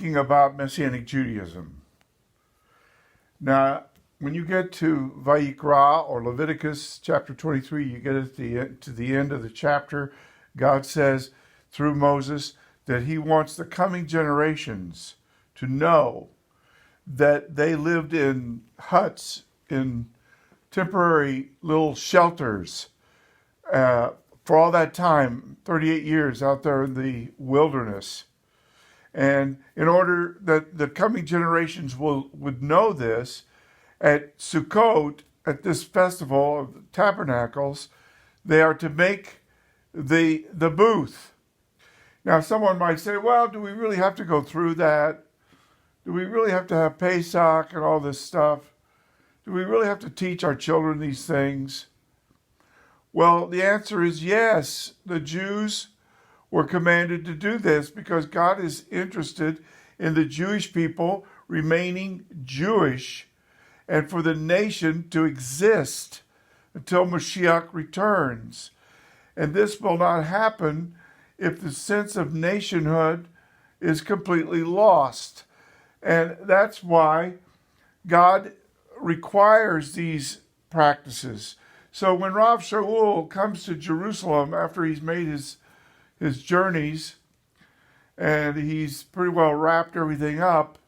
speaking about Messianic Judaism. Now, when you get to Vayikra or Leviticus chapter 23, you get to the end of the chapter. God says through Moses that he wants the coming generations to know that they lived in huts, in temporary little shelters for all that time, 38 years out there in the wilderness. And in order that the coming generations would know this, at Sukkot, at this festival of the tabernacles, they are to make the booth. Now, someone might say, well, do we really have to go through that? Do we really have to have Pesach and all this stuff? Do we really have to teach our children these things? Well, the answer is yes. The Jews were commanded to do this because God is interested in the Jewish people remaining Jewish and for the nation to exist until Moshiach returns. And this will not happen if the sense of nationhood is completely lost. And that's why God requires these practices. So when Rav Shaul comes to Jerusalem after he's made his journeys and he's pretty well wrapped everything up,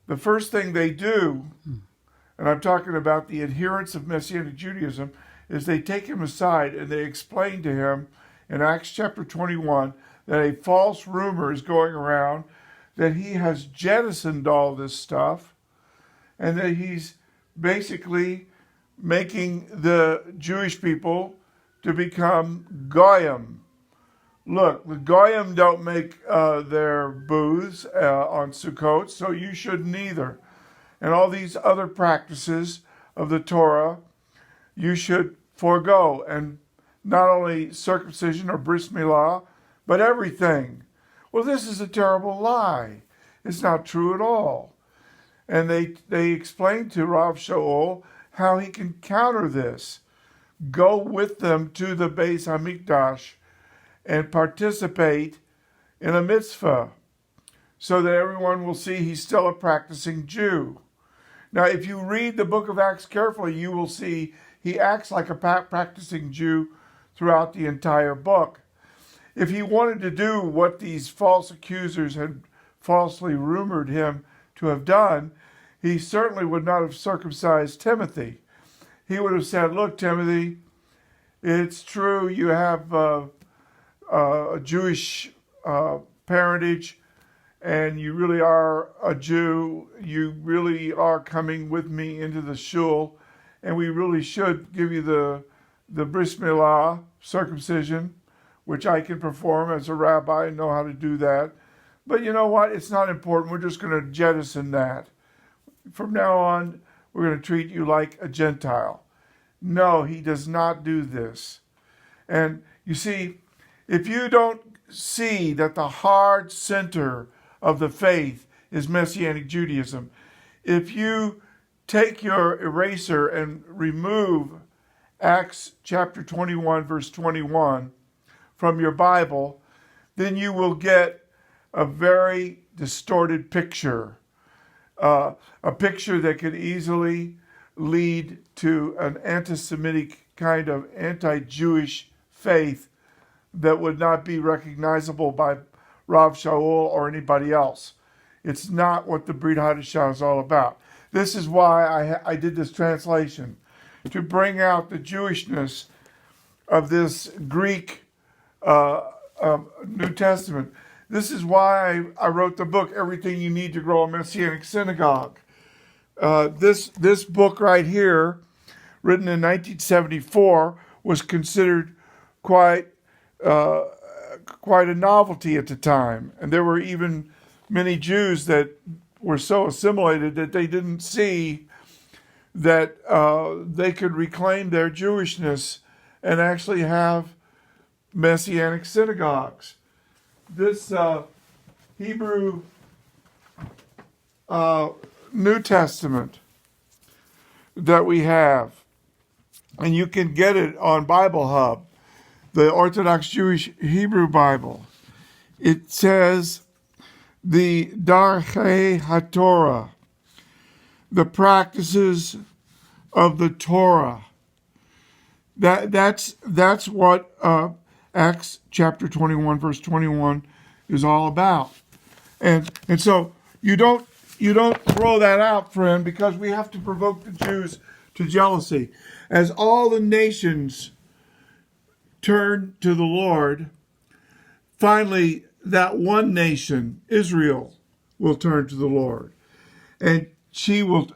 the first thing they do, and I'm talking about the adherents of Messianic Judaism, is they take him aside and they explain to him in Acts chapter 21 that a false rumor is going around that he has jettisoned all this stuff and that he's basically making the Jewish people to become goyim. Look, the goyim don't make their booths on Sukkot, so you shouldn't either. And all these other practices of the Torah, you should forego. And not only circumcision or bris milah, but everything. Well, this is a terrible lie. It's not true at all. And they explain to Rav Shaul how he can counter this. Go with them to the Beis Hamikdash and participate in a mitzvah so that everyone will see he's still a practicing Jew. Now, if you read the book of Acts carefully, you will see he acts like a practicing Jew throughout the entire book. If he wanted to do what these false accusers had falsely rumored him to have done, he certainly would not have circumcised Timothy. He would have said, look, Timothy, it's true you have a Jewish parentage and you really are a Jew. You really are coming with me into the shul, and we really should give you the bris milah, circumcision, which I can perform as a rabbi and know how to do that. But you know what? It's not important. We're just going to jettison that. From now on, we're going to treat you like a Gentile. No, he does not do this. And you see, if you don't see that the hard center of the faith is Messianic Judaism, if you take your eraser and remove Acts chapter 21, verse 21 from your Bible, then you will get a very distorted picture. A picture that could easily lead to an anti-Semitic kind of anti-Jewish faith that would not be recognizable by Rav Shaul or anybody else. It's not what the Brit Hadashah is all about. This is why I did this translation, to bring out the Jewishness of this Greek New Testament. This is why I wrote the book, Everything You Need to Grow a Messianic Synagogue. This book right here, written in 1974, was considered quite a novelty at the time. And there were even many Jews that were so assimilated that they didn't see that they could reclaim their Jewishness and actually have Messianic synagogues. This Hebrew New Testament that we have, and you can get it on Bible Hub, the Orthodox Jewish Hebrew Bible. It says the Darchei HaTorah, the practices of the Torah. That's what Acts chapter 21, verse 21 is all about. And so you don't throw that out, friend, because we have to provoke the Jews to jealousy. As all the nations turn to the Lord, finally that one nation, Israel, will turn to the Lord. And she will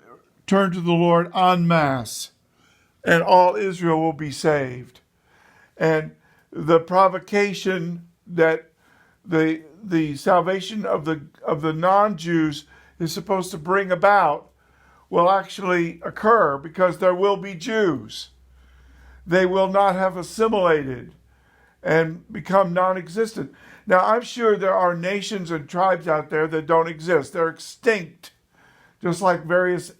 turn to the Lord en masse, and all Israel will be saved. And the provocation that the salvation of the non-Jews is supposed to bring about will actually occur, because there will be Jews. They will not have assimilated and become non-existent. Now, I'm sure there are nations and tribes out there that don't exist. They're extinct, just like various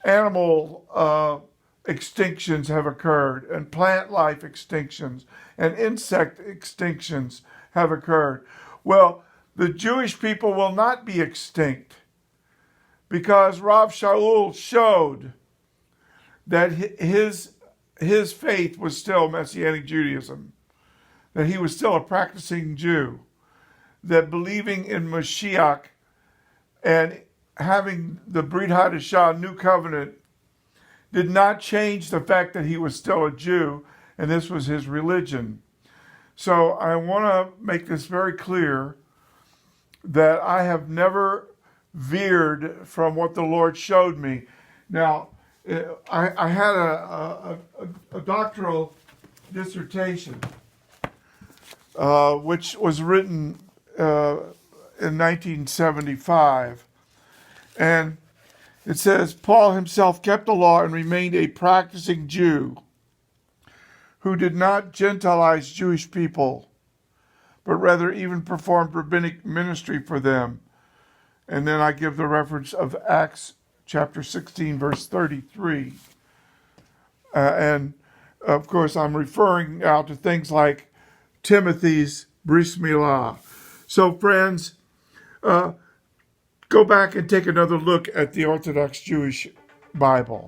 animal extinctions have occurred, and plant life extinctions, and insect extinctions have occurred. Well, the Jewish people will not be extinct, because Rav Shaul showed that his faith was still Messianic Judaism, that he was still a practicing Jew, that believing in Moshiach and having the Brit Hadashah, New Covenant, did not change the fact that he was still a Jew, and this was his religion. So I want to make this very clear, that I have never veered from what the Lord showed me. Now, I had a doctoral dissertation, which was written in 1975. And it says, Paul himself kept the law and remained a practicing Jew who did not Gentilize Jewish people, but rather even performed rabbinic ministry for them. And then I give the reference of Acts chapter 16, verse 33. And of course, I'm referring now to things like Timothy's Bris Milah. So friends, go back and take another look at the Orthodox Jewish Bible.